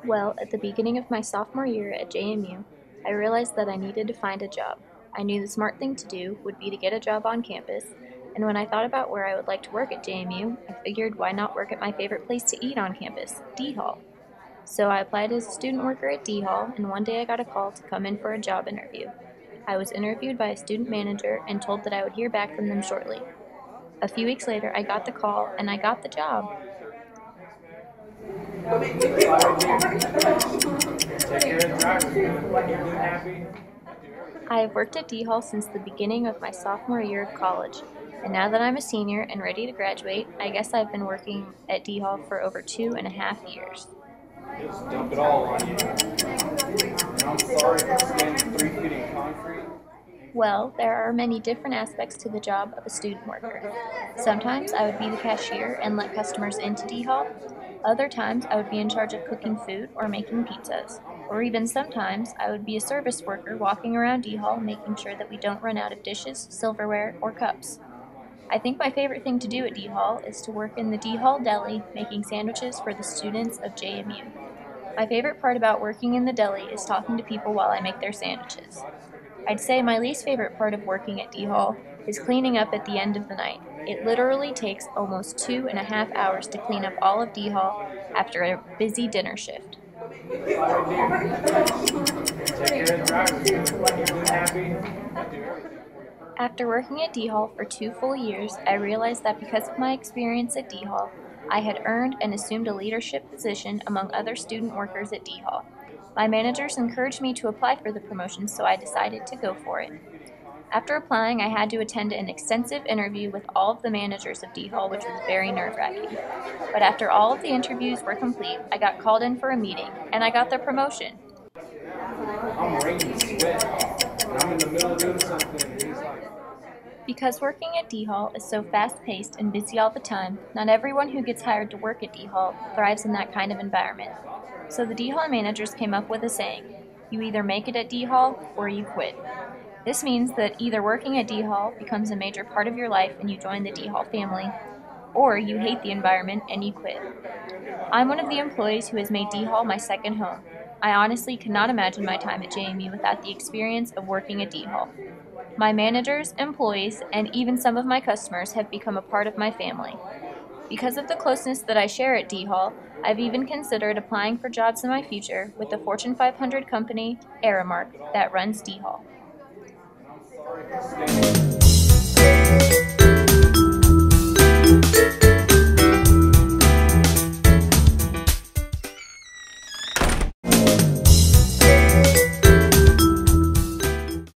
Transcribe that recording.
Well, at the beginning of my sophomore year at JMU, I realized that I needed to find a job. I knew the smart thing to do would be to get a job on campus, and when I thought about where I would like to work at JMU, I figured why not work at my favorite place to eat on campus, D Hall. So I applied as a student worker at D Hall, and one day I got a call to come in for a job interview. I was interviewed by a student manager and told that I would hear back from them shortly. A few weeks later, I got the call and I got the job. I have worked at D Hall since the beginning of my sophomore year of college, and now that I'm a senior and ready to graduate, I guess I've been working at D Hall for over 2.5 years. Just dump it all on you. And I'm sorry for standing 3 feet in concrete. Well, there are many different aspects to the job of a student worker. Sometimes I would be the cashier and let customers into D Hall. Other times I would be in charge of cooking food or making pizzas. Or even sometimes I would be a service worker walking around D Hall making sure that we don't run out of dishes, silverware, or cups. I think my favorite thing to do at D Hall is to work in the D Hall deli making sandwiches for the students of JMU. My favorite part about working in the deli is talking to people while I make their sandwiches. I'd say my least favorite part of working at D Hall is cleaning up at the end of the night. It literally takes almost 2.5 hours to clean up all of D Hall after a busy dinner shift. Take care of the drivers. Keep them happy. Do everything. After working at D Hall for 2 full years, I realized that because of my experience at D Hall, I had earned and assumed a leadership position among other student workers at D Hall. My managers encouraged me to apply for the promotion, so I decided to go for it. After applying, I had to attend an extensive interview with all of the managers of D Hall, which was very nerve-wracking. But after all of the interviews were complete, I got called in for a meeting, and I got the promotion. I'm raining sweat off. And I'm in the middle of doing something. And he's like, Because working at D Hall is so fast-paced and busy all the time, not everyone who gets hired to work at D Hall thrives in that kind of environment. So the D Hall managers came up with a saying, you either make it at D Hall or you quit. This means that either working at D Hall becomes a major part of your life and you join the D Hall family, or you hate the environment and you quit. I'm one of the employees who has made D Hall my second home. I honestly cannot imagine my time at JMU without the experience of working at D Hall. My managers, employees, and even some of my customers have become a part of my family. Because of the closeness that I share at D Hall, I've even considered applying for jobs in my future with the Fortune 500 company, Aramark, that runs D Hall. I'm sorry for standing